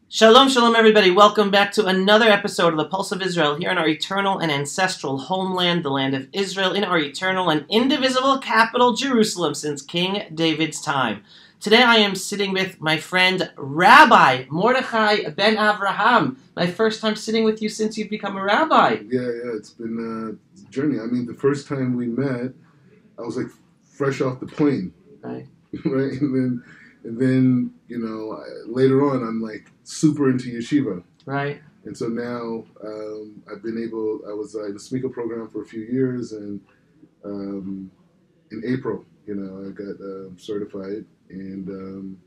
Shalom, shalom, everybody. Welcome back to another episode of the Pulse of Israel here in our eternal and ancestral homeland, the land of Israel, in our eternal and indivisible capital, Jerusalem, since King David's time. Today I am sitting with my friend Rabbi Mordechai ben Avraham. My first time sitting with you since you've become a rabbi. Yeah, it's been a journey. I mean, the first time we met, I was like fresh off the plane, Right. right? And then later on, I'm like super into yeshiva, Right. and so now I've been able. I was in the Smicha program for a few years, and in April, I got certified, and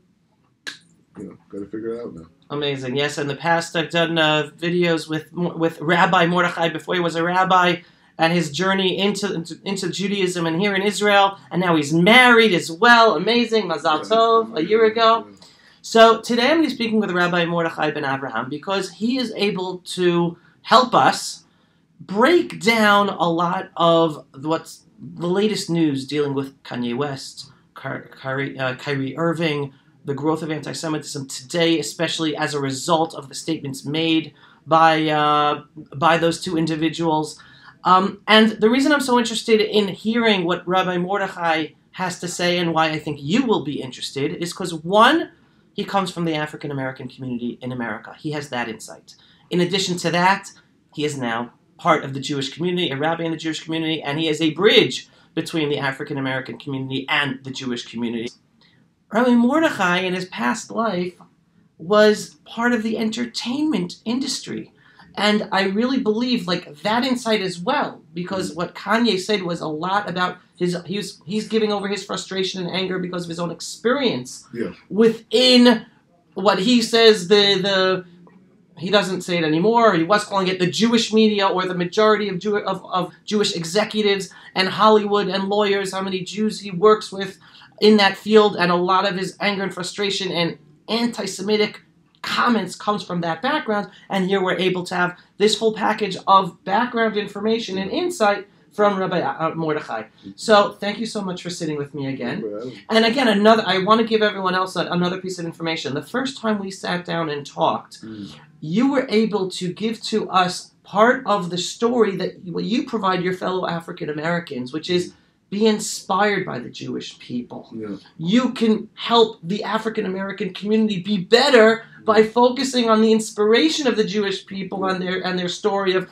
got to figure it out now. Amazing. Yes, in the past I've done videos with Rabbi Mordechai before he was a rabbi, and his journey into Judaism and here in Israel, and now he's married as well. Amazing. Mazal Tov, a year ago. Yeah. So today I'm going to be speaking with Rabbi Mordechai ben Avraham because he is able to help us break down a lot of what's the latest news dealing with Kanye West, Kyrie Irving, the growth of anti-Semitism today, especially as a result of the statements made by those two individuals. And the reason I'm so interested in hearing what Rabbi Mordechai has to say and why I think you will be interested is because, one, he comes from the African American community in America. He has that insight. In addition to that, he is now part of the Jewish community, a rabbi in the Jewish community, and he is a bridge between the African American community and the Jewish community. Rabbi Mordechai, in his past life, was part of the entertainment industry. And I really believe that insight as well, because what Kanye said was a lot about he's giving over his frustration and anger because of his own experience within what he says he doesn't say it anymore. He was calling it the Jewish media or the majority of Jewish executives and Hollywood and lawyers, how many Jews he works with in that field, and a lot of his anger and frustration and anti-Semitic comments comes from that background, and here we're able to have this full package of background information and insight from Rabbi Mordechai. So thank you so much for sitting with me again. And again, I want to give everyone else another piece of information. The first time we sat down and talked, you were able to give to us part of the story that you provide your fellow African Americans, which is be inspired by the Jewish people. Yeah. You can help the African American community be better by focusing on the inspiration of the Jewish people and their story of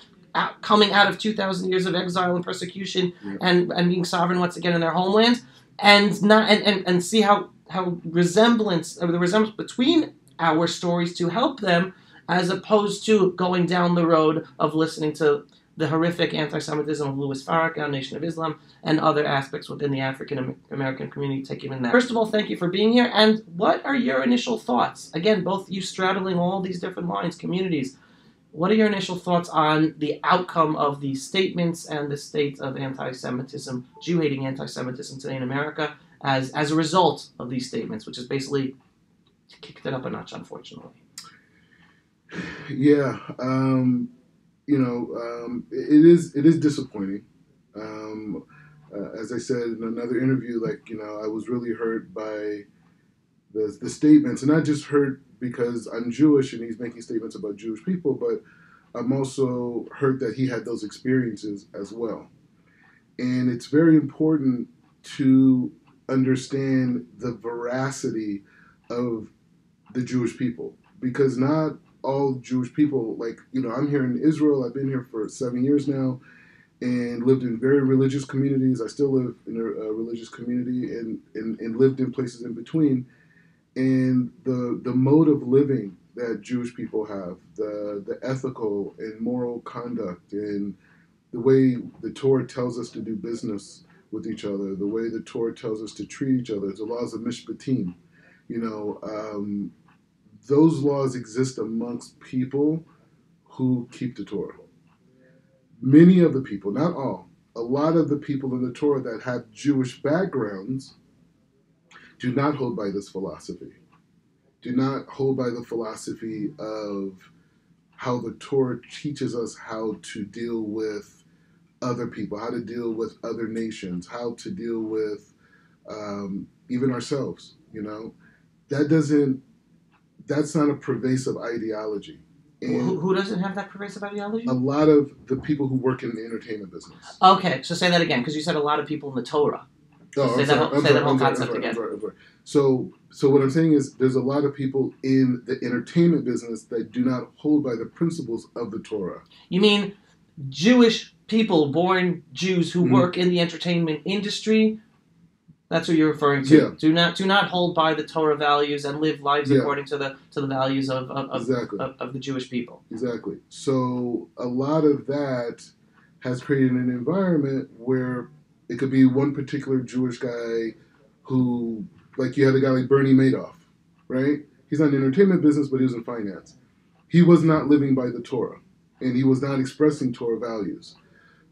coming out of 2,000 years of exile and persecution and being sovereign once again in their homeland, and see how the resemblance between our stories to help them, as opposed to going down the road of listening to the horrific anti-Semitism of Louis Farrakhan, Nation of Islam, and other aspects within the African American community taking in that. First of all, thank you for being here, and what are your initial thoughts? Again, both you straddling all these different lines, communities, what are your initial thoughts on the outcome of these statements and the state of anti-Semitism, Jew-hating anti-Semitism today in America as a result of these statements, which is basically kicked it up a notch, unfortunately? Yeah. It is disappointing. As I said in another interview, I was really hurt by the statements, and not just hurt because I'm Jewish and he's making statements about Jewish people, but I'm also hurt that he had those experiences as well. And it's very important to understand the veracity of the Jewish people, because not all Jewish people, I'm here in Israel. I've been here for 7 years now and lived in very religious communities. I still live in a religious community and lived in places in between. And the mode of living that Jewish people have, the ethical and moral conduct, and the way the Torah tells us to do business with each other, the way the Torah tells us to treat each other, the laws of mishpatim, those laws exist amongst people who keep the Torah. Many of the people, not all, a lot of the people in the Torah that have Jewish backgrounds do not hold by this philosophy. Do not hold by the philosophy of how the Torah teaches us how to deal with other people, how to deal with other nations, how to deal with even ourselves, That doesn't that's not a pervasive ideology. And who doesn't have that pervasive ideology? a lot of the people who work in the entertainment business. Okay, so say that again, because you said a lot of people in the Torah. Say that whole concept again. I'm sorry. So what I'm saying is there's a lot of people in the entertainment business that do not hold by the principles of the Torah. You mean Jewish people, born Jews who work in the entertainment industry? That's what you're referring to. Yeah. Do not hold by the Torah values and live lives according to the values of the Jewish people. Exactly. So a lot of that has created an environment where it could be one particular Jewish guy who, like you had a guy like Bernie Madoff, right? He's not in the entertainment business, but he was in finance. He was not living by the Torah, and he was not expressing Torah values.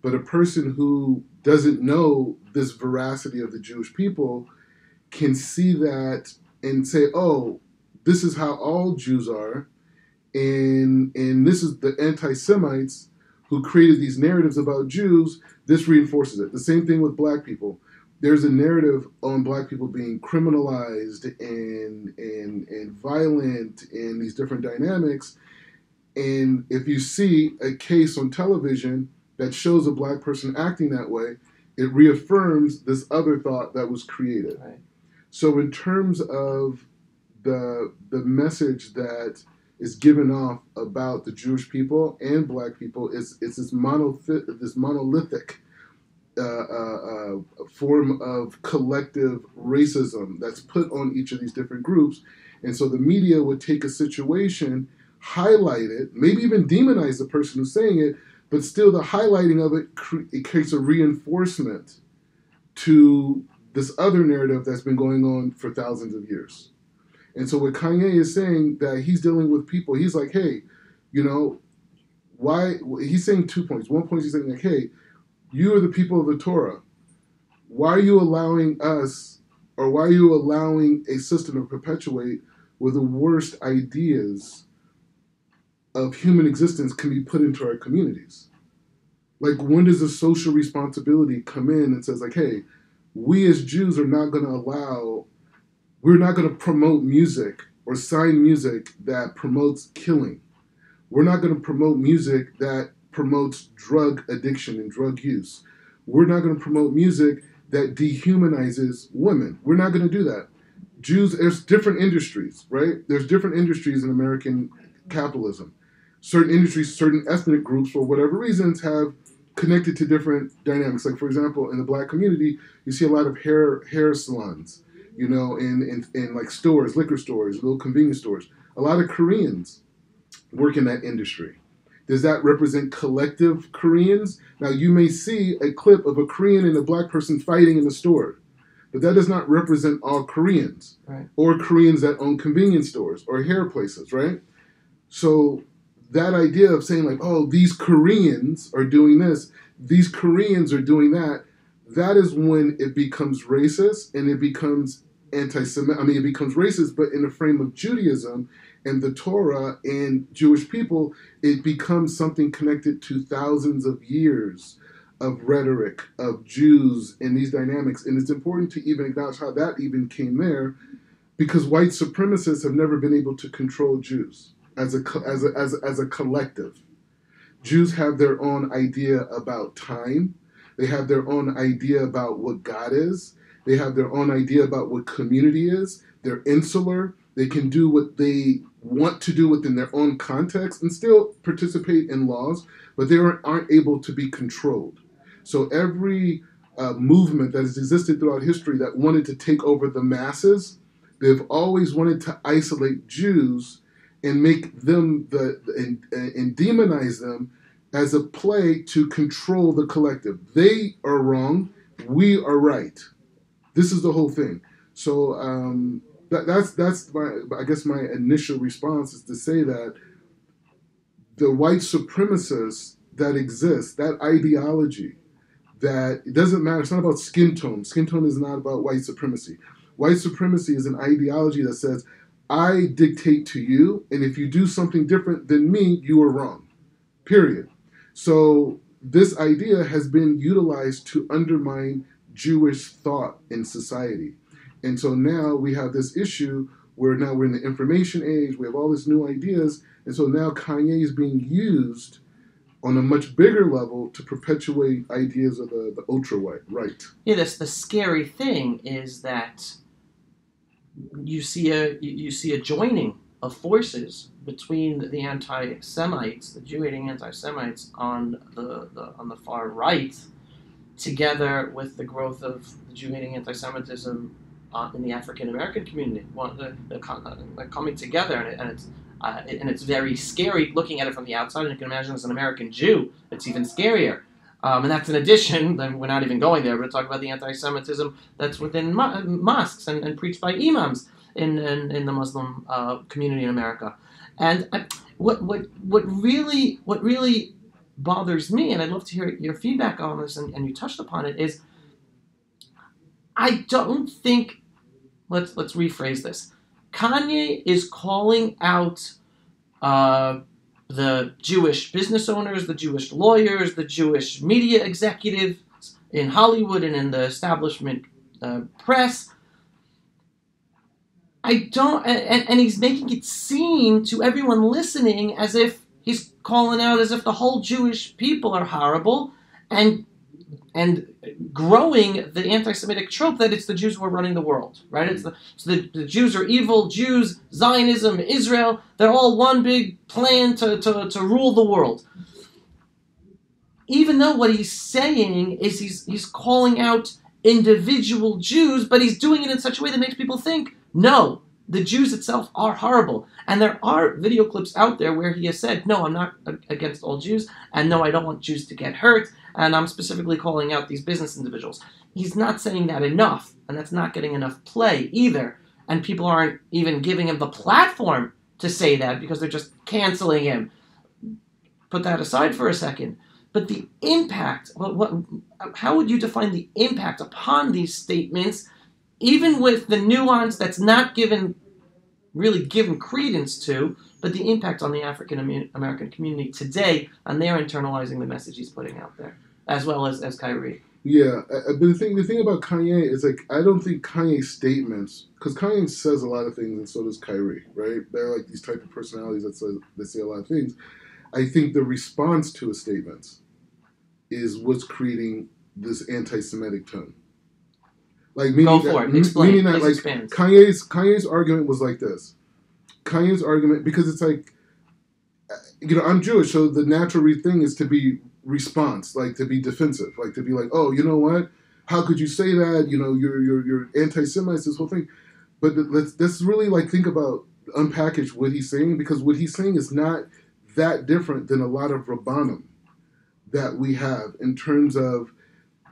But a person who doesn't know this veracity of the Jewish people can see that and say, oh, this is how all Jews are, and this is the anti-Semites who created these narratives about Jews. This reinforces it. The same thing with black people. There's a narrative on black people being criminalized and violent and these different dynamics. And if you see a case on television that shows a black person acting that way, it reaffirms this other thought that was created. Right. So in terms of the message that is given off about the Jewish people and black people, it's this monolithic form of collective racism that's put on each of these different groups. And so the media would take a situation, highlight it, maybe even demonize the person who's saying it, but still the highlighting of it, it creates a reinforcement to this other narrative that's been going on for thousands of years. And so what Kanye is saying, that he's dealing with people, he's like, hey, why? He's saying 2 points. 1 point, he's saying like, hey, you are the people of the Torah. Why are you allowing us, or why are you allowing a system to perpetuate where the worst ideas of human existence can be put into our communities? Like, when does the social responsibility come in and says like, hey, we as Jews are not going to we're not going to promote music or sign music that promotes killing. We're not going to promote music that promotes drug addiction and drug use. We're not going to promote music that dehumanizes women. We're not going to do that. Jews, there's different industries, right? There's different industries in American capitalism. Certain industries, certain ethnic groups, for whatever reasons, have connected to different dynamics. Like, for example, in the black community, you see a lot of hair salons, in like stores, liquor stores, little convenience stores. A lot of Koreans work in that industry. Does that represent collective Koreans? Now, you may see a clip of a Korean and a black person fighting in a store, but that does not represent all Koreans, right? Or Koreans that own convenience stores or hair places, right? So that idea of saying like, oh, these Koreans are doing this, these Koreans are doing that, that is when it becomes racist and it becomes anti-Semitic. I mean, it becomes racist, but in the frame of Judaism and the Torah and Jewish people, it becomes something connected to thousands of years of rhetoric of Jews and these dynamics. And it's important to even acknowledge how that even came there, because white supremacists have never been able to control Jews as a collective. Jews have their own idea about time. They have their own idea about what God is. They have their own idea about what community is. They're insular. They can do what they want to do within their own context and still participate in laws, but they aren't able to be controlled. So every movement that has existed throughout history that wanted to take over the masses, they've always wanted to isolate Jews and make them and demonize them as a play to control the collective. They are wrong. We are right. This is the whole thing. So that's my initial response is to say that the white supremacists that exist, that ideology, that it doesn't matter. It's not about skin tone. Skin tone is not about white supremacy. White supremacy is an ideology that says, I dictate to you, and if you do something different than me, you are wrong. Period. So this idea has been utilized to undermine Jewish thought in society. And so now we have this issue we're in the information age. We have all these new ideas, and so now Kanye is being used on a much bigger level to perpetuate ideas of the ultra right. Yeah, the scary thing is that you see a joining of forces between the anti-Semites, the Jew-hating anti-Semites on the far right, together with the growth of the Jew-hating anti-Semitism in the African American community. They're coming together, and it's very scary looking at it from the outside. And you can imagine as an American Jew, it's even scarier. And that's in addition, then we're not even going there, but talk about the anti-Semitism that's within mosques and preached by imams in the Muslim community in America. And what really bothers me, and I'd love to hear your feedback on this, and you touched upon it, is I don't think, let's rephrase this. Kanye is calling out the Jewish business owners, the Jewish lawyers, the Jewish media executives in Hollywood and in the establishment press. And he's making it seem to everyone listening as if he's calling out as if the whole Jewish people are horrible, and growing the anti-Semitic trope that it's the Jews who are running the world, right? So the Jews are evil. Jews, Zionism, Israel, they're all one big plan to rule the world. Even though what he's saying is he's calling out individual Jews, but he's doing it in such a way that makes people think, no, the Jews itself are horrible. And there are video clips out there where he has said, no, I'm not against all Jews, and no, I don't want Jews to get hurt, and I'm specifically calling out these business individuals. He's not saying that enough, and that's not getting enough play either. And people aren't even giving him the platform to say that because they're just canceling him. Put that aside for a second. But the impact, how would you define the impact upon these statements, even with the nuance that's not really given credence to, but the impact on the African American community today, and they're internalizing the message he's putting out there, as well as Kyrie? Yeah, but the thing about Kanye is, like, I don't think Kanye's statements, because Kanye says a lot of things, and so does Kyrie, right? They're like these type of personalities that say a lot of things. I think the response to his statements is what's creating this anti-Semitic tone. Like, meaning Go for it. Explain. Meaning that, like, expand. Kanye's argument was like this. Kanye's argument, because it's like, I'm Jewish, so the natural thing is to be response, like to be defensive, like to be like, oh, you know what? How could you say that? You're anti-Semites, this whole thing. But let's really like think about, unpackage what he's saying, because what he's saying is not that different than a lot of Rabbanim that we have in terms of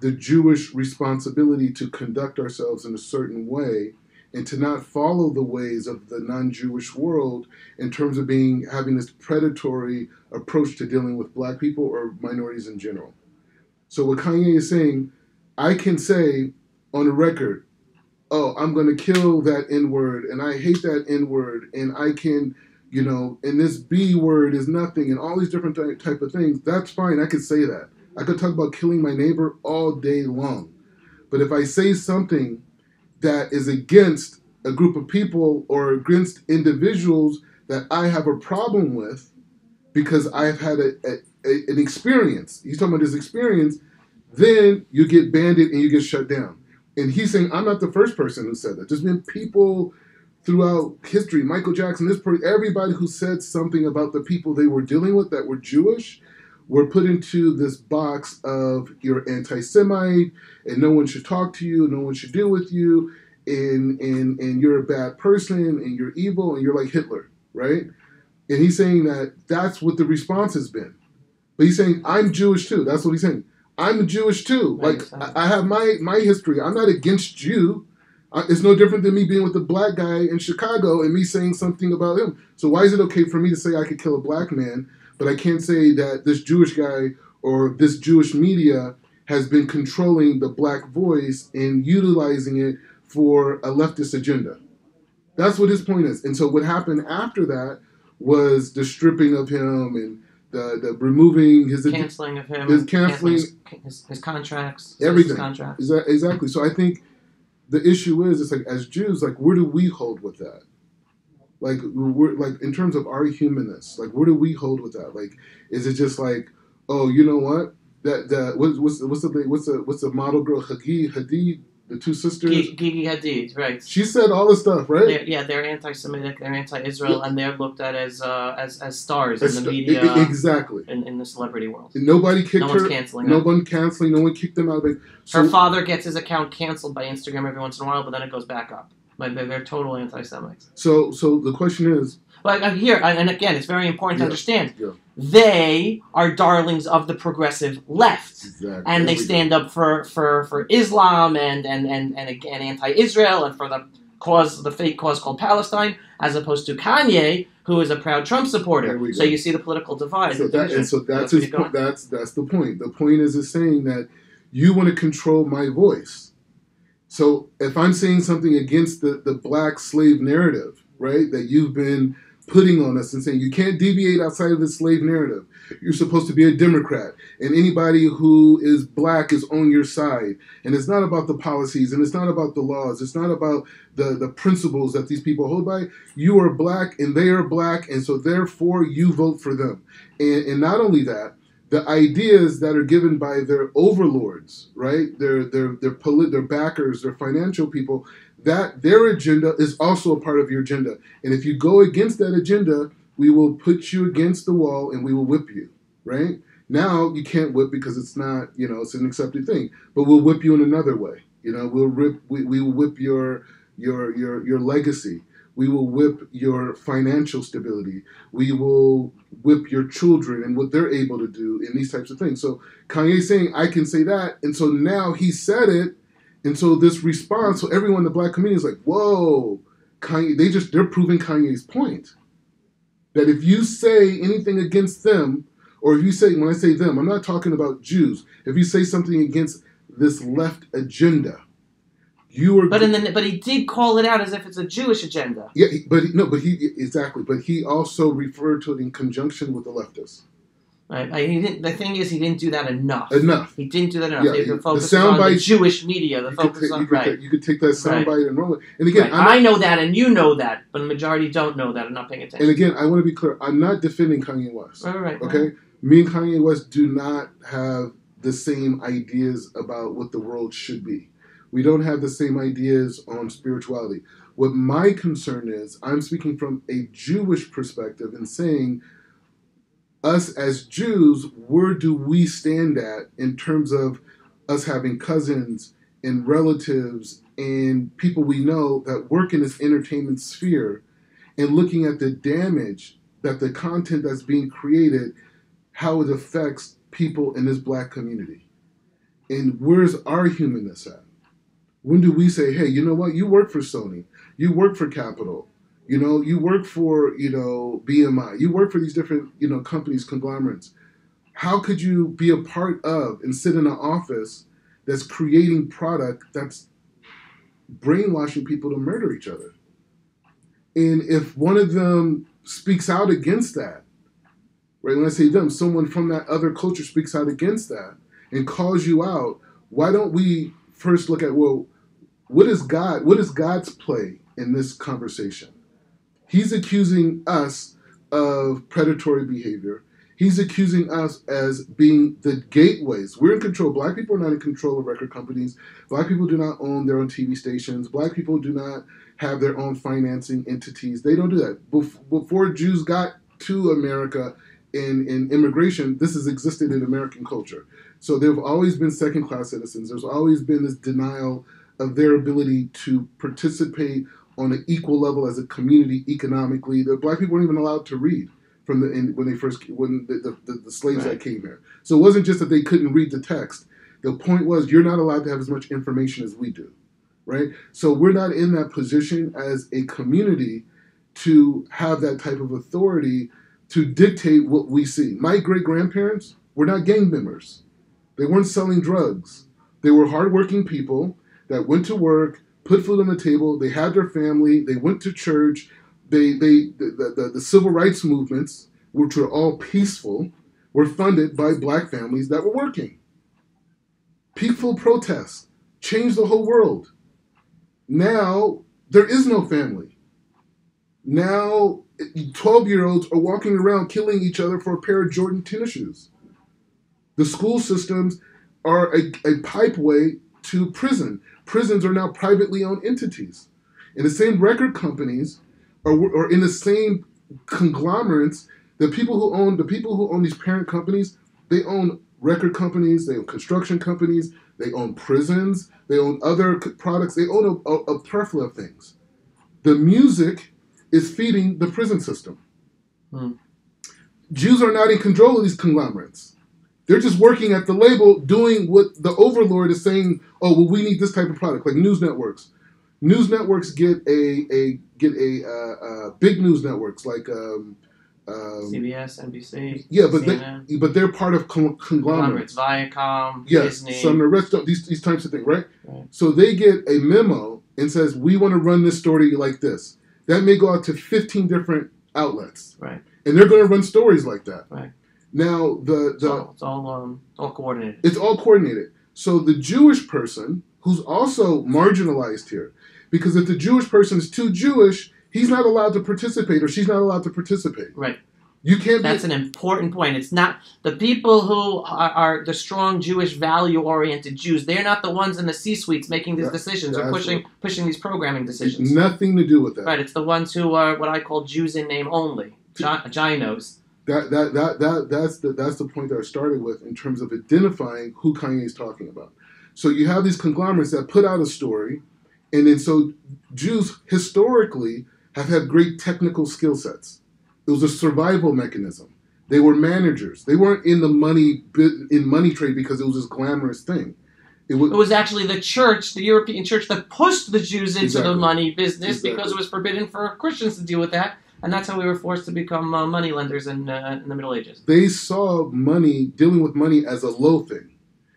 the Jewish responsibility to conduct ourselves in a certain way and to not follow the ways of the non-Jewish world in terms of having this predatory approach to dealing with black people or minorities in general. So what Kanye is saying, I can say on a record, oh, I'm going to kill that N-word, and I hate that N-word, and I can, and this B word is nothing, and all these different type of things. That's fine. I could say that. I could talk about killing my neighbor all day long. But if I say something that is against a group of people or against individuals that I have a problem with because I've had an experience, he's talking about this experience, then you get banded and you get shut down. And he's saying, I'm not the first person who said that. There's been people throughout history, Michael Jackson, everybody who said something about the people they were dealing with that were Jewish were put into this box of you're anti-Semite and no one should talk to you, no one should deal with you, and you're a bad person and you're evil and you're like Hitler, right? And he's saying that that's what the response has been. But he's saying, I'm Jewish too. That's what he's saying. I'm Jewish too. Like, I have my history. I'm not against you. It's no different than me being with a black guy in Chicago and me saying something about him. So why is it okay for me to say I could kill a black man, but I can't say that this Jewish guy or this Jewish media has been controlling the black voice and utilizing it for a leftist agenda? That's what his point is. And so what happened after that was the stripping of him and the removing his canceling of him, his canceling his contracts, everything. His contracts. Exactly. So I think the issue is, it's like, as Jews, like, where do we hold with that? Like we're like in terms of our humanness, like where do we hold with that? Like, is it just like, oh, you know what? What's the model girl Hadid, the two sisters? Gigi Hadid, right? She said all this stuff, right? They're anti-Semitic, they're anti-Israel, and they're looked at as stars in the media, exactly, in the celebrity world. And nobody kicked her. No one's canceling. No one canceling. No one kicked them out. Her father gets his account canceled by Instagram every once in a while, but then it goes back up. Like they're total anti-Semites. So the question is, like here, and again, it's very important to understand. Yeah. They are darlings of the progressive left, exactly. And they stand up for Islam and anti-Israel and for the fake cause called Palestine, as opposed to Kanye, who is a proud Trump supporter. So you see the political divide. So that's his point. That's the point. The point is saying that you want to control my voice. So if I'm saying something against the black slave narrative, right, that you've been putting on us and saying you can't deviate outside of the slave narrative. You're supposed to be a Democrat, and anybody who is black is on your side. And it's not about the policies, and it's not about the laws. It's not about the principles that these people hold by. You are black, and they are black, and so therefore you vote for them. And not only that, the ideas that are given by their overlords, right? Their backers, their financial people, that their agenda is also a part of your agenda. And if you go against that agenda, we will put you against the wall and we will whip you, right? Now you can't whip because it's not, it's an accepted thing. But we'll whip you in another way. We will whip your legacy. We will whip your financial stability. We will whip your children and what they're able to do in these types of things. So Kanye's saying, I can say that. And so now he said it. And so this response, so everyone in the black community is like, whoa, Kanye, they're proving Kanye's point. That if you say anything against them, or if you say, when I say them, I'm not talking about Jews. If you say something against this left agenda, you are. But he did call it out as if it's a Jewish agenda. Yeah, but he also referred to it in conjunction with the leftists. Right. The thing is, he didn't do that enough. He didn't do that enough. Yeah, they could focus on the Jewish media. You could take that soundbite and roll it. And again, I know that, and you know that, but the majority don't know that and not paying attention. And again, I want to be clear. I'm not defending Kanye West. Right. Okay, me and Kanye West do not have the same ideas about what the world should be. We don't have the same ideas on spirituality. What my concern is, I'm speaking from a Jewish perspective and saying, us as Jews, where do we stand at in terms of us having cousins and relatives and people we know that work in this entertainment sphere, and looking at the damage that the content that's being created, how it affects people in this black community? And where's our humanness at? When do we say, hey, you know what? You work for Sony. You work for Capitol. You work for, BMI. You work for these different, companies, conglomerates. How could you be a part of and sit in an office that's creating product that's brainwashing people to murder each other? And if one of them speaks out against that, right? When I say them, someone from that other culture speaks out against that and calls you out, why don't we first look at, well, what is God's play in this conversation? He's accusing us of predatory behavior. He's accusing us as being the gateways. We're in control. Black people are not in control of record companies. Black people do not own their own TV stations. Black people do not have their own financing entities. They don't do that. Before Jews got to America in immigration, this has existed in American culture. So there have always been second-class citizens. There's always been this denial of their ability to participate on an equal level as a community economically. The black people weren't even allowed to read when the slaves that came here. So it wasn't just that they couldn't read the text. The point was, you're not allowed to have as much information as we do, right? So we're not in that position as a community to have that type of authority to dictate what we see. My great-grandparents were not gang members. They weren't selling drugs. They were hardworking people that went to work, put food on the table. They had their family. They went to church. The civil rights movements, which were all peaceful, were funded by black families that were working. Peaceful protests changed the whole world. Now there is no family. Now, 12-year-olds are walking around killing each other for a pair of Jordan tennis shoes. The school systems are a pipeway to prison. Prisons are now privately owned entities. And the same record companies are in the same conglomerates. The people who own these parent companies, they own record companies, they own construction companies, they own prisons, they own other products, they own a plethora of things. The music is feeding the prison system. Jews are not in control of these conglomerates. They're just working at the label, doing what the overlord is saying. Oh, well, we need this type of product, like news networks. News networks get big news networks like CBS, NBC. Yeah, CNN. but they're part of conglomerates. Viacom, Yes, Disney. some of the rest of these types of things, right? So they get a memo and says, we want to run this story like this. That may go out to 15 different outlets. Right. And they're going to run stories like that. Right. Now, it's all coordinated. It's all coordinated. So the Jewish person, who's also marginalized here, because if the Jewish person is too Jewish, he's not allowed to participate, or she's not allowed to participate. Right. You can't. That's an important point. It's not the people who are the strong Jewish value-oriented Jews. They're not the ones in the C-suites making these decisions or pushing these programming decisions. It's nothing to do with that. Right. It's the ones who are what I call Jews in name only, Ginos. That's the point that I started with in terms of identifying who Kanye is talking about. So you have these conglomerates that put out a story, and then so Jews historically have had great technical skill sets. It was a survival mechanism. They were managers. They weren't in the money trade because it was this glamorous thing. It was actually the church, the European church, that pushed the Jews into the money business because it was forbidden for Christians to deal with that. And that's how we were forced to become money lenders in the Middle Ages. They saw dealing with money as a low thing.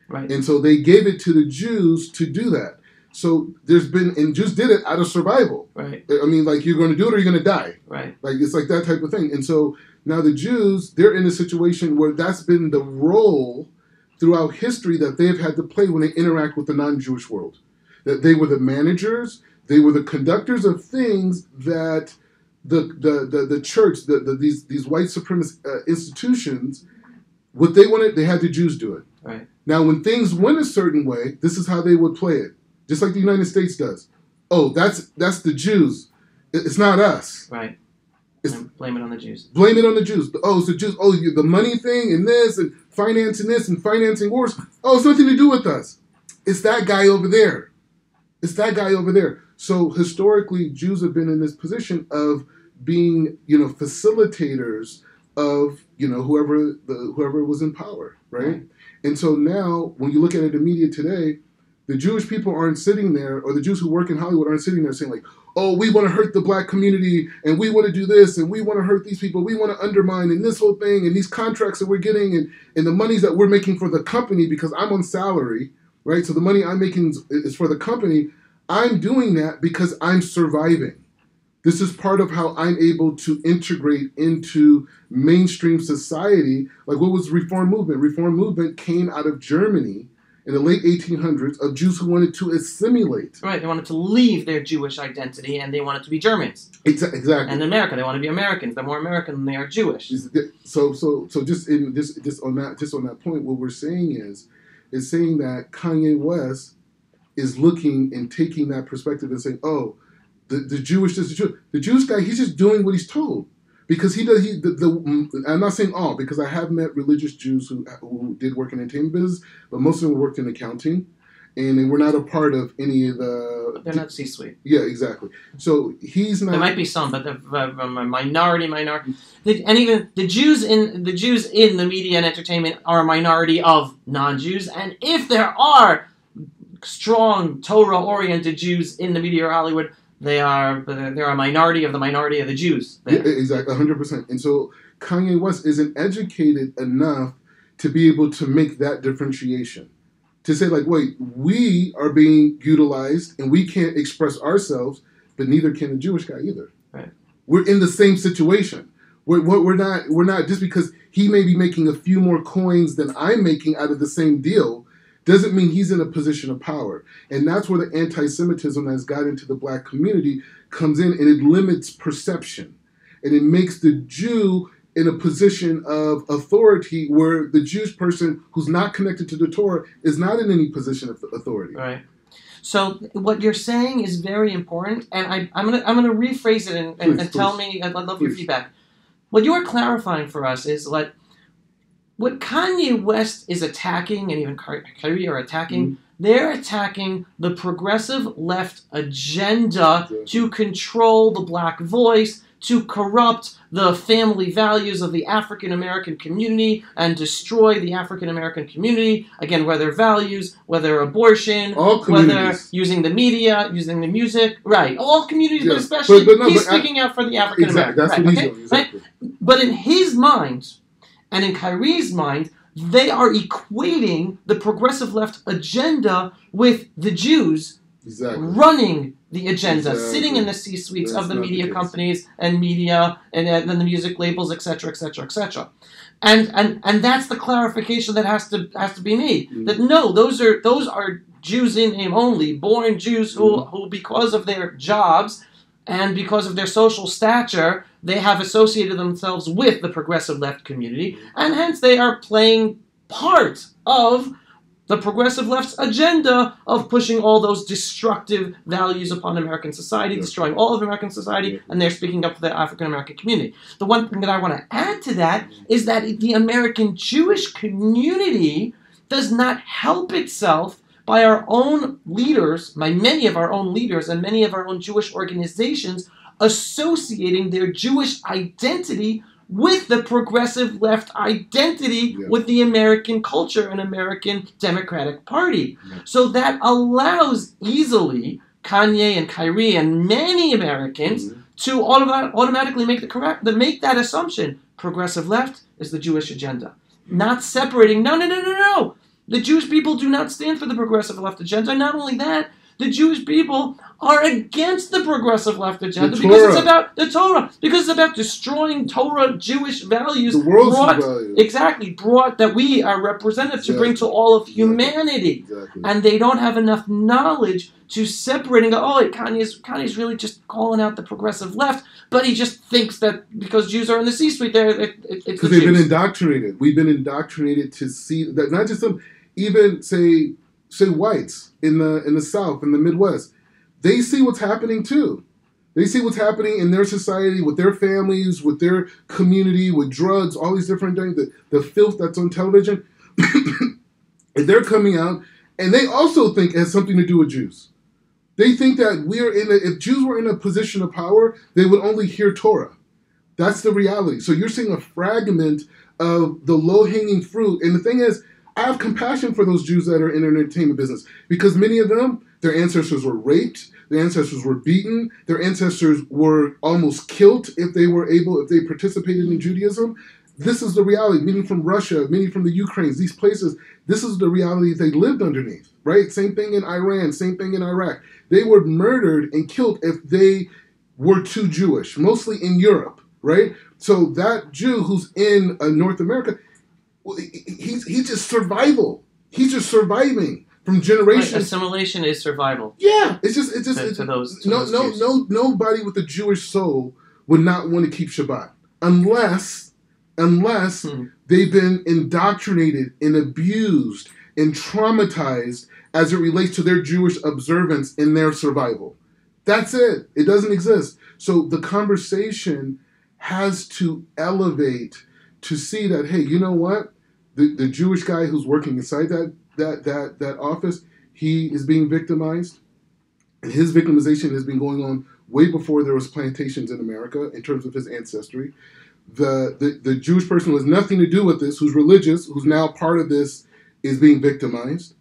Right. And so they gave it to the Jews to do that. So and Jews did it out of survival. Right. I mean, like, you're going to do it or you're going to die. Right. Like, it's like that type of thing. And so now the Jews, they're in a situation where that's been the role throughout history that they've had to play when they interact with the non-Jewish world. That they were the managers, they were the conductors of things that the church, these white supremacist institutions, what they wanted, they had the Jews do it. Right. Now, when things went a certain way, this is how they would play it. Just like the United States does. Oh, that's the Jews. It's not us. Right. Blame it on the Jews. Blame it on the Jews. Oh, it's the Jews. Oh, the money thing and this and financing wars. Oh, it's nothing to do with us. It's that guy over there. It's that guy over there. So historically, Jews have been in this position of being, facilitators of, whoever was in power, right? And so now, when you look at it in media today, the Jewish people aren't sitting there, or the Jews who work in Hollywood aren't sitting there saying like, oh, we want to hurt the black community, and we want to do this, and we want to hurt these people, we want to undermine, and this whole thing, and these contracts that we're getting, and the monies that we're making for the company, because I'm on salary, right? So the money I'm making is for the company. I'm doing that because I'm surviving. This is part of how I'm able to integrate into mainstream society. Like, what was Reform Movement? Reform Movement came out of Germany in the late 1800s of Jews who wanted to assimilate. Right, they wanted to leave their Jewish identity and they wanted to be Germans. Exactly. And in America, they want to be Americans. They're more American than they are Jewish. So just on that point, what we're saying is saying that Kanye West is looking and taking that perspective and saying, oh, the Jewish guy, he's just doing what he's told. Because I'm not saying all, because I have met religious Jews who did work in the entertainment business, but most of them worked in accounting, and they were not a part of any of the... They're not C-suite. Yeah, exactly. So he's not... There might be some, but they're a minority. And even the Jews in the media and entertainment are a minority of non-Jews, and if there are strong Torah-oriented Jews in the media or Hollywood, they're a minority of the Jews. Yeah, exactly, 100%. And so Kanye West isn't educated enough to be able to make that differentiation. To say, like, wait, we are being utilized and we can't express ourselves, but neither can the Jewish guy either. Right. We're in the same situation. We're not just because he may be making a few more coins than I'm making out of the same deal, doesn't mean he's in a position of power. And that's where the anti-Semitism that's got into the black community comes in, and it limits perception. And it makes the Jew in a position of authority where the Jewish person who's not connected to the Torah is not in any position of authority. Right. So what you're saying is very important, and I'm gonna rephrase it and tell me. I'd love your feedback. What you're clarifying for us is like what Kanye West is attacking, and even Kyrie are attacking. They're attacking the progressive left agenda to control the black voice, to corrupt the family values of the African American community and destroy the African American community, again, whether values, whether abortion, whether using the media, using the music, right, all communities, but especially he's speaking out for the African American. Exactly, that's what he's doing, exactly. Right? But in his mind, and in Kyrie's mind, they are equating the progressive left agenda with the Jews running the agenda, sitting in the C-suites of the media companies and media and then the music labels, etc., etc., etc. And that's the clarification that has to be made. That no, those are Jews in name only, born Jews who because of their jobs and because of their social stature, they have associated themselves with the progressive left community, and hence they are playing part of the progressive left's agenda of pushing all those destructive values upon American society, destroying all of American society, and they're speaking up for the African American community. The one thing that I want to add to that is that the American Jewish community does not help itself by our own leaders, by many of our own leaders and many of our own Jewish organizations associating their Jewish identity with the progressive left identity with the American culture and American Democratic Party. So that allows easily Kanye and Kyrie and many Americans to automatically make that assumption. Progressive left is the Jewish agenda. Not separating, no. The Jewish people do not stand for the progressive left agenda. Not only that, the Jewish people are against the progressive left agenda because it's about the Torah, because it's about destroying Torah Jewish values. The world's values. Exactly, brought that we are representative to bring to all of humanity. Exactly. And they don't have enough knowledge to separate and go, oh, Kanye's really just calling out the progressive left, but he just thinks that because Jews are in the C-suite, it's because they've been indoctrinated. We've been indoctrinated to see that not just them, even say whites in the South, in the Midwest, they see what's happening too. They see what's happening in their society, with their families, with their community, with drugs, all these different things, the filth that's on television. And they're coming out, and they also think it has something to do with Jews. They think that if Jews were in a position of power, they would only hear Torah. That's the reality. So you're seeing a fragment of the low-hanging fruit. And the thing is, I have compassion for those Jews that are in the entertainment business because many of them, their ancestors were raped, their ancestors were beaten, their ancestors were almost killed if they participated in Judaism. This is the reality. Many from Russia, many from the Ukraine, these places, this is the reality they lived underneath, right? Same thing in Iran, same thing in Iraq. They were murdered and killed if they were too Jewish, mostly in Europe, right? So that Jew who's in North America, he's just survival. He's just surviving from generations. Right, assimilation is survival. Yeah, nobody with a Jewish soul would not want to keep Shabbat unless they've been indoctrinated and abused and traumatized as it relates to their Jewish observance in their survival. That's it. It doesn't exist. So the conversation has to elevate to see that, hey, you know what? The Jewish guy who's working inside that office, he is being victimized. And his victimization has been going on way before there was plantations in America in terms of his ancestry. The Jewish person who has nothing to do with this, who's religious, who's now part of this, is being victimized.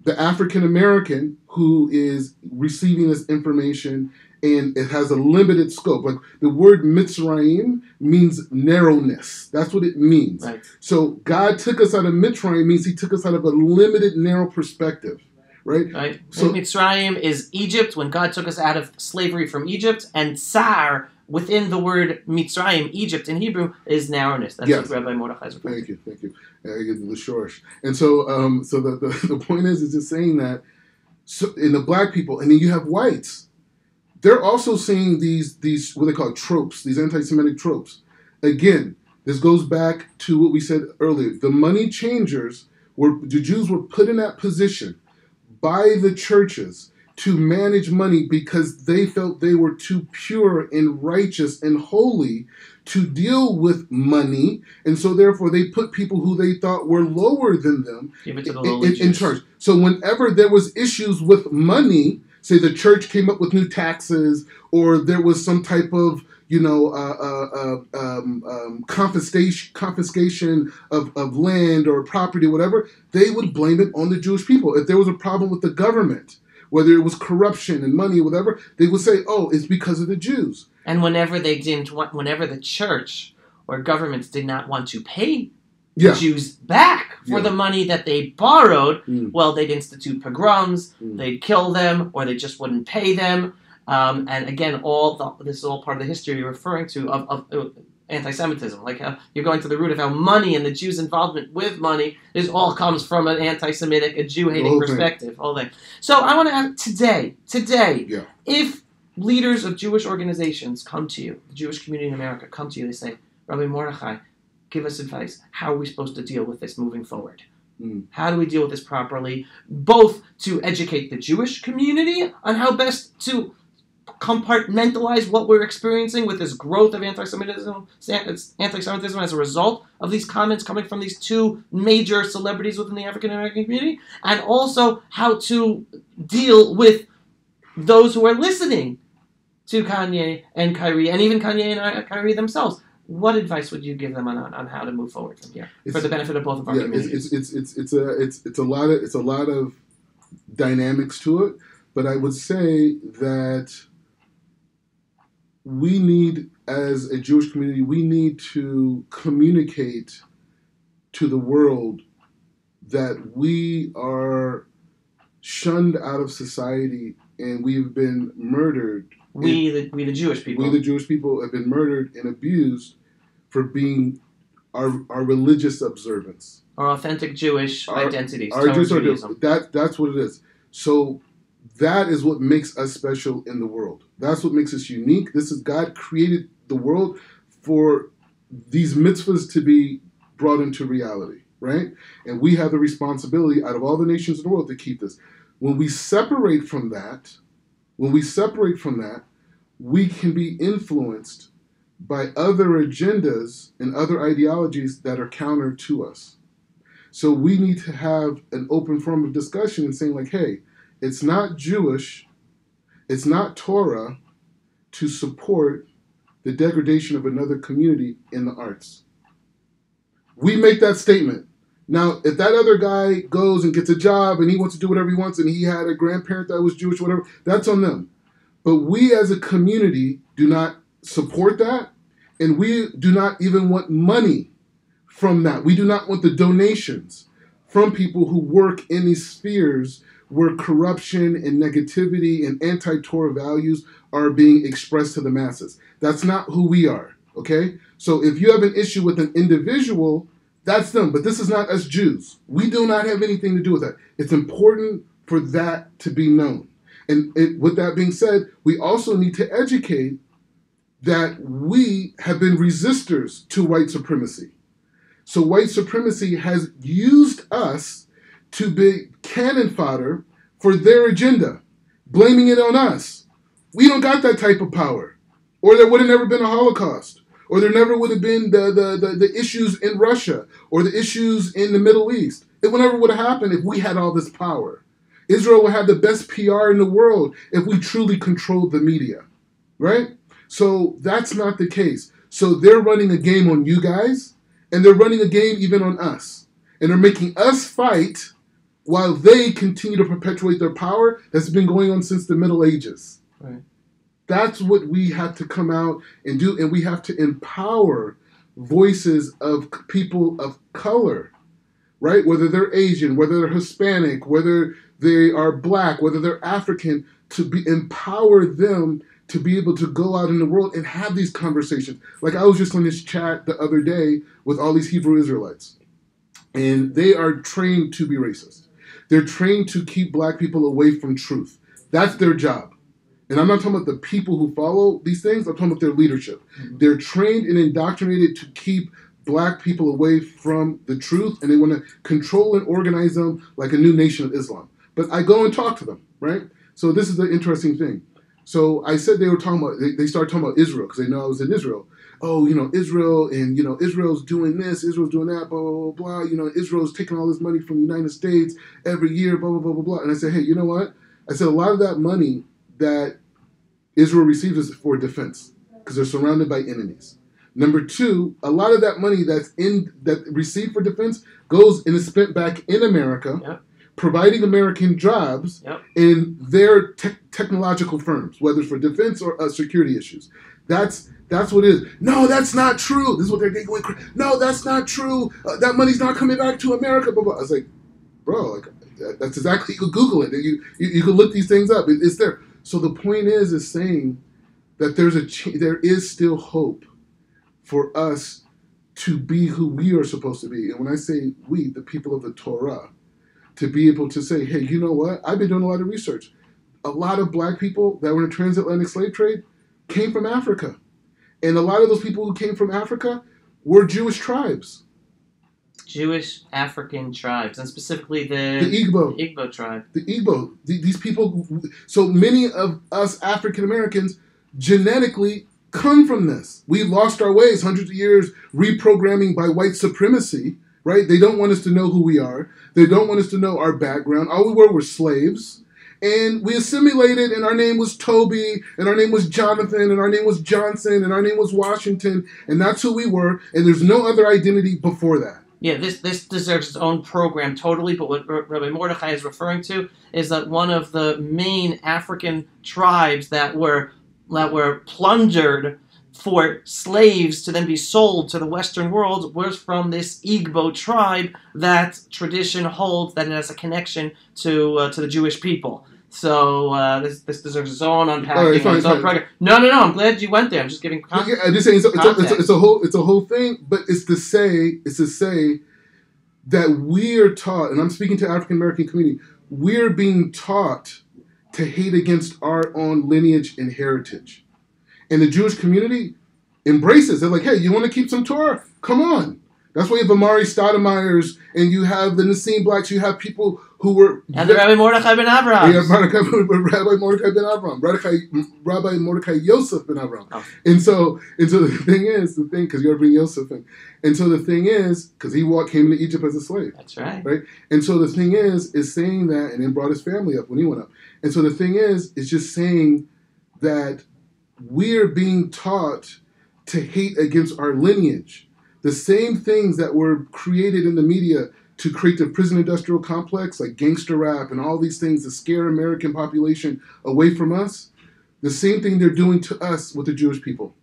The African American who is receiving this information and it has a limited scope. Like the word Mitzrayim means narrowness. That's what it means. Right. So God took us out of Mitzrayim means he took us out of a limited, narrow perspective. Right? So Mitzrayim is Egypt when God took us out of slavery from Egypt, and Tsar within the word Mitzrayim, Egypt in Hebrew, is narrowness. That's Yes. what Rabbi Mordechai is referring to. Thank you. The shorsh. And so, the point is just saying that in the black people, and then you have whites, they're also seeing these what they call tropes, these anti-Semitic tropes. Again, this goes back to what we said earlier. The money changers the Jews were put in that position by the churches to manage money because they felt they were too pure and righteous and holy to deal with money, and so therefore they put people who they thought were lower than them in charge. So whenever there was issues with money, say the church came up with new taxes, or there was some type of confiscation of land or property, whatever, they would blame it on the Jewish people. If there was a problem with the government, whether it was corruption and money, whatever, they would say, "Oh, it's because of the Jews." And whenever the church or governments did not want to pay Yeah. Jews back for Yeah. the money that they borrowed, well, they'd institute pogroms, they'd kill them, or they just wouldn't pay them. And again, this is all part of the history you're referring to of anti-Semitism. Like how you're going to the root of how money and the Jews' involvement with money all comes from an anti-Semitic, a Jew-hating perspective. All that. So I want to ask today, Yeah. if leaders of Jewish organizations come to you, the Jewish community in America come to you, they say, Rabbi Mordechai, give us advice. How are we supposed to deal with this moving forward? How do we deal with this properly, both to educate the Jewish community on how best to compartmentalize what we're experiencing with this growth of anti-Semitism as a result of these comments coming from these two major celebrities within the African American community, and also how to deal with those who are listening to Kanye and Kyrie, and even Kanye and Kyrie themselves. What advice would you give them on how to move forward from here for the benefit of both of our communities? It's a lot of dynamics to it, but I would say that we need, as a Jewish community, we need to communicate to the world that we are shunned out of society and we've been murdered. We the Jewish people. We the Jewish people have been murdered and abused for being our religious observance. Our authentic Jewish identities. Our Jewish identities. That's what it is. So that is what makes us special in the world. That's what makes us unique. God created the world for these mitzvahs to be brought into reality, right? And we have the responsibility out of all the nations in the world to keep this. When we separate from that, we can be influenced by other agendas and other ideologies that are counter to us. So we need to have an open form of discussion and saying like, hey, it's not Jewish, it's not Torah to support the degradation of another community in the arts. We make that statement. Now, if that other guy goes and gets a job and he wants to do whatever he wants and he had a grandparent that was Jewish, whatever, that's on them. But we as a community do not support that, and we do not even want money from that. We do not want the donations from people who work in these spheres where corruption and negativity and anti-Torah values are being expressed to the masses. That's not who we are, okay? So if you have an issue with an individual, that's them. But this is not us Jews. We do not have anything to do with that. It's important for that to be known. And with that being said, we also need to educate that we have been resistors to white supremacy. So white supremacy has used us to be cannon fodder for their agenda, blaming it on us. We don't got that type of power. Or there would have never been a Holocaust. Or there never would have been the issues in Russia or the issues in the Middle East. It never would have happened if we had all this power. Israel would have the best PR in the world if we truly controlled the media, right? So that's not the case. So they're running a game on you guys, and they're running a game even on us. And they're making us fight while they continue to perpetuate their power that's been going on since the Middle Ages. Right. That's what we have to come out and do, and we have to empower voices of people of color, right? Whether they're Asian, whether they're Hispanic, whether they are black, whether they're African, to empower them to be able to go out in the world and have these conversations. Like I was just on this chat the other day with all these Hebrew Israelites, and they are trained to be racist. They're trained to keep black people away from truth. That's their job. And I'm not talking about the people who follow these things. I'm talking about their leadership. Mm-hmm. They're trained and indoctrinated to keep black people away from the truth, and they want to control and organize them like a new nation of Islam. But I go and talk to them, right? So this is the interesting thing. So I said they were talking about, they started talking about Israel because they know I was in Israel. Oh, Israel, and, Israel's doing this, Israel's doing that, blah, blah, blah, blah. Israel's taking all this money from the United States every year, blah, blah, blah, blah, blah. And I said, hey, you know what? I said a lot of that money that Israel receives is for defense because they're surrounded by enemies. Number two, a lot of that money that received for defense goes and is spent back in America, yep, providing American jobs, yep, in their technological firms, whether it's for defense or security issues. That's what it is. No, that's not true. This is what they're going. No, that's not true. That money's not coming back to America. Blah, blah. I was like, bro, that's exactly. You could Google it. You could look these things up. It's there. So the point is saying that there is still hope for us to be who we are supposed to be. And when I say we, the people of the Torah, to be able to say, hey, you know what? I've been doing a lot of research. A lot of black people that were in the transatlantic slave trade came from Africa. And a lot of those people who came from Africa were Jewish tribes. Jewish African tribes, and specifically the Igbo tribe. The Igbo. These people, so many of us African Americans genetically come from this. We lost our ways, hundreds of years reprogramming by white supremacy, right? They don't want us to know who we are. They don't want us to know our background. All we were slaves. And we assimilated, and our name was Toby, and our name was Jonathan, and our name was Johnson, and our name was Washington, and that's who we were, and there's no other identity before that. Yeah, this deserves its own program totally, but what Rabbi Mordechai is referring to is that one of the main African tribes that were plundered for slaves to then be sold to the Western world was from this Igbo tribe that tradition holds that it has a connection to the Jewish people. So this deserves its own unpacking, its own program. No, I'm glad you went there. I'm just giving context. I'm just saying it's a whole thing, but it's to say that we are taught, and I'm speaking to African American community, we're being taught to hate against our own lineage and heritage. And the Jewish community embraces. They're like, hey, you want to keep some Torah? Come on. That's why you have Amari Stoudemire's, and you have the Nassim Blacks, you have people who were... And the Rabbi Mordechai ben Avraham. Yeah, Rabbi Mordechai ben Avraham. Rabbi Mordechai Yosef ben Avraham. Oh. And so the thing, because you got to bring Yosef in. And so the thing is, because he came into Egypt as a slave. That's right. Right? And so the thing is saying that, and then brought his family up when he went up. And so the thing is just saying that we're being taught to hate against our lineage. The same things that were created in the media to create the prison industrial complex, like gangster rap and all these things to scare American population away from us, the same thing they're doing to us with the Jewish people.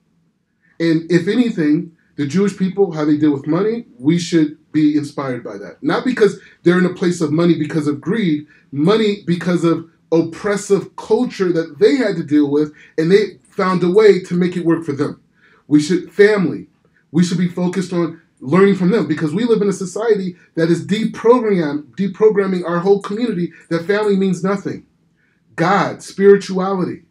And if anything, the Jewish people, how they deal with money, we should be inspired by that. Not because they're in a place of money because of greed, money because of oppressive culture that they had to deal with, and they found a way to make it work for them. We should be focused on learning from them, because we live in a society that is deprogramming our whole community, that family means nothing. God, spirituality.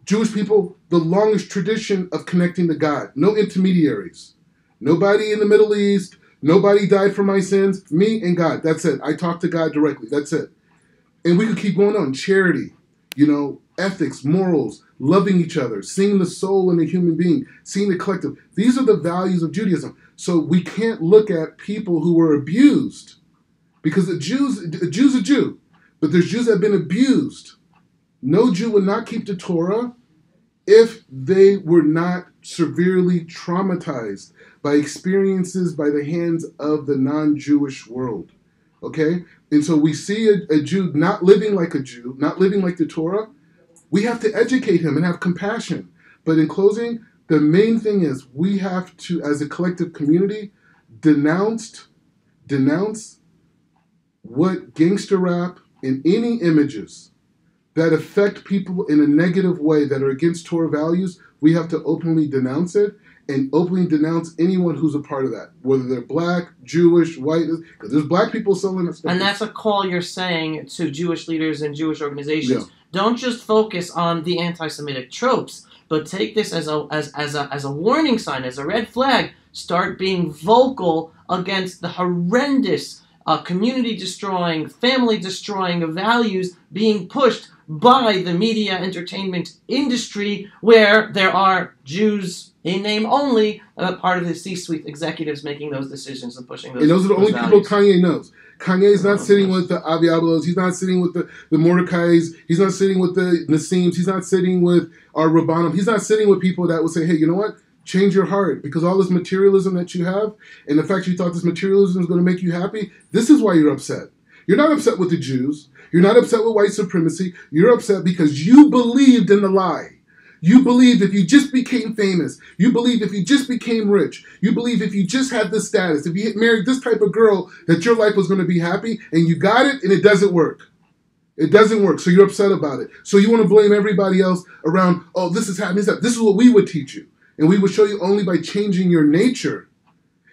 Jewish people, the longest tradition of connecting to God. No intermediaries. Nobody in the Middle East. Nobody died for my sins. Me and God. That's it. I talk to God directly. That's it. And we could keep going on. Charity, ethics, morals, loving each other, seeing the soul in the human being, seeing the collective. These are the values of Judaism. So we can't look at people who were abused, because a Jew's a Jew, but there's Jews that have been abused. No Jew would not keep the Torah if they were not severely traumatized by experiences by the hands of the non-Jewish world. Okay? And so we see a Jew not living like a Jew, not living like the Torah. We have to educate him and have compassion. But in closing, the main thing is we have to, as a collective community, denounce what gangster rap and any images that affect people in a negative way that are against Torah values, we have to openly denounce it and openly denounce anyone who's a part of that, whether they're black, Jewish, white, because there's black people selling that stuff. And that's a call you're saying to Jewish leaders and Jewish organizations. Yeah. Don't just focus on the anti-Semitic tropes, but take this as a warning sign, as a red flag. Start being vocal against the horrendous, community-destroying, family-destroying values being pushed by the media entertainment industry, where there are Jews in name only, part of the C-suite executives making those decisions and pushing those. And those are the only values. people Kanye knows. Kanye is not sitting with the Aviados. He's not sitting with the Mordechais. He's not sitting with the Nassims. He's not sitting with our Rabbanim. He's not sitting with people that will say, hey, you know what? Change your heart, because all this materialism that you have and the fact you thought this materialism is going to make you happy, this is why you're upset. You're not upset with the Jews. You're not upset with white supremacy. You're upset because you believed in the lie. You believed if you just became famous. You believed if you just became rich. You believed if you just had this status, if you married this type of girl, that your life was going to be happy, and you got it, and it doesn't work. It doesn't work, so you're upset about it. So you want to blame everybody else around, oh, this is happening. This is what we would teach you. And we would show you only by changing your nature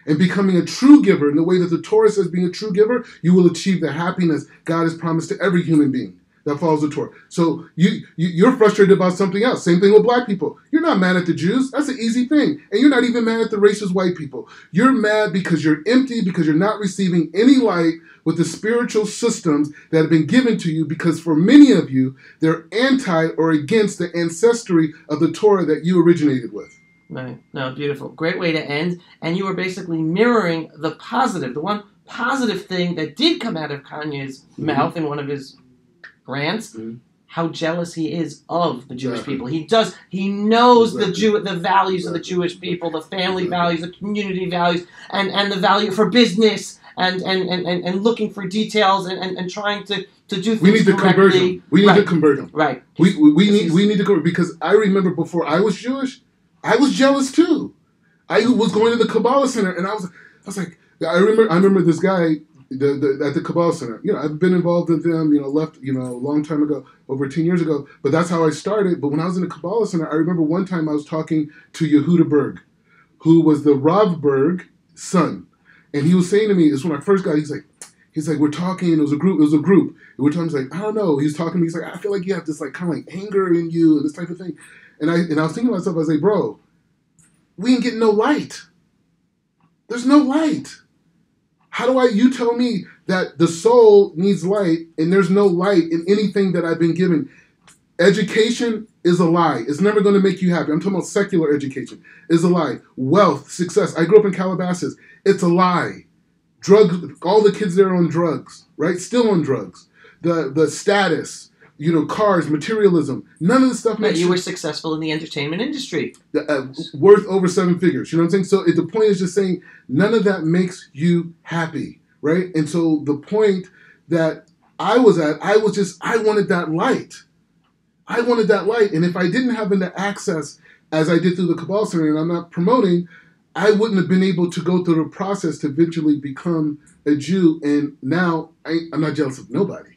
and becoming a true giver in the way that the Torah says being a true giver, you will achieve the happiness God has promised to every human being that follows the Torah. So you're frustrated about something else. Same thing with black people. You're not mad at the Jews. That's an easy thing. And you're not even mad at the racist white people. You're mad because you're empty, because you're not receiving any light with the spiritual systems that have been given to you, because for many of you, they're anti or against the ancestry of the Torah that you originated with. Right. No, beautiful. Great way to end. And you were basically mirroring the positive, the one positive thing that did come out of Kanye's mouth in one of his rants, how jealous he is of the Jewish people. He knows the values of the Jewish people, the family values, the community values, and the value for business, and looking for details and trying to do things we need to convert them. We need to convert them. Right. We need to convert, because I remember before I was Jewish, I was jealous too. I was going to the Kabbalah Center, and I was like, I remember this guy at the Kabbalah Center. You know, I've been involved with them. You know, left a long time ago, over 10 years ago. But that's how I started. But when I was in the Kabbalah Center, I remember one time I was talking to Yehuda Berg, who was the Rav Berg son, and he was saying to me, "It's when I first got." He's like, we're talking. It was a group. And we're talking. He's like, I don't know. He's talking to me. He's like, I feel like you have this like kind of like anger in you and this type of thing. And I was thinking to myself, I was like, bro, we ain't getting no light. There's no light. How do you tell me that the soul needs light and there's no light in anything that I've been given? Education is a lie. It's never going to make you happy. I'm talking about secular education. Is a lie. Wealth, success. I grew up in Calabasas. It's a lie. Drugs, all the kids there are on drugs, right? Still on drugs. The status, cars, materialism. None of this stuff makes you were successful in the entertainment industry. Worth over 7 figures. You know what I'm saying? So the point is just saying none of that makes you happy, right? And so the point that I was at, I wanted that light. I wanted that light. And if I didn't have the access as I did through the Kabbalah Center, and I'm not promoting, I wouldn't have been able to go through the process to eventually become a Jew. And now I'm not jealous of nobody.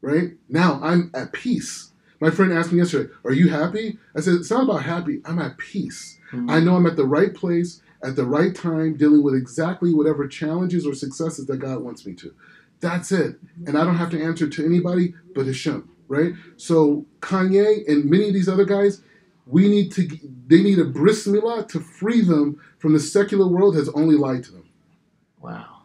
Right? Now I'm at peace. My friend asked me yesterday, are you happy? I said, it's not about happy. I'm at peace. Mm-hmm. I know I'm at the right place at the right time, dealing with exactly whatever challenges or successes that God wants me to. That's it. And I don't have to answer to anybody but Hashem. Right? So Kanye and many of these other guys, they need a bris milah to free them from the secular world has only lied to them. Wow.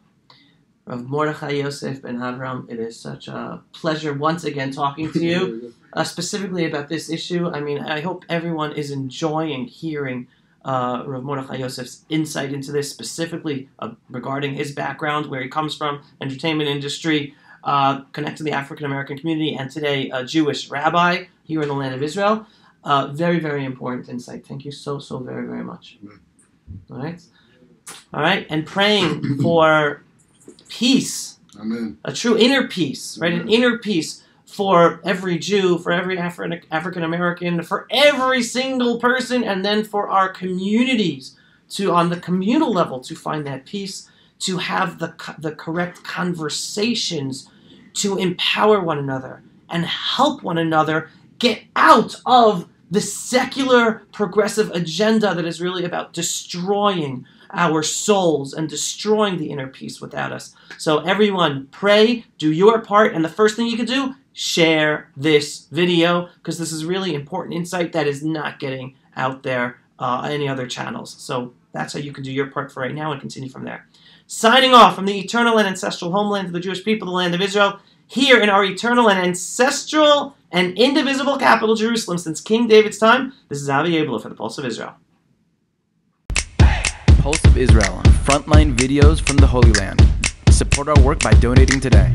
Of Mordechai Yosef ben Avraham, it is such a pleasure once again talking to you, specifically about this issue. I mean, I hope everyone is enjoying hearing Rav Mordechai Yosef's insight into this, specifically regarding his background, where he comes from, entertainment industry, connected to the African American community, and today a Jewish rabbi here in the land of Israel. Very, very important insight. Thank you so very, very much. All right, and praying for peace. Amen. A true inner peace, right? Amen. An inner peace for every Jew, for every African American, for every single person, and then for our communities on the communal level, to find that peace, to have the correct conversations, to empower one another and help one another get out of the secular progressive agenda that is really about destroying our souls and destroying the inner peace without us. So everyone, pray, do your part, and the first thing you can do, share this video, because this is really important insight that is not getting out there any other channels. So that's how you can do your part for right now and continue from there. Signing off from the eternal and ancestral homeland of the Jewish people, the land of Israel, here in our eternal and ancestral and indivisible capital, Jerusalem, since King David's time. This is Avi Abel for the Pulse of Israel. Pulse of Israel, frontline videos from the Holy Land. Support our work by donating today.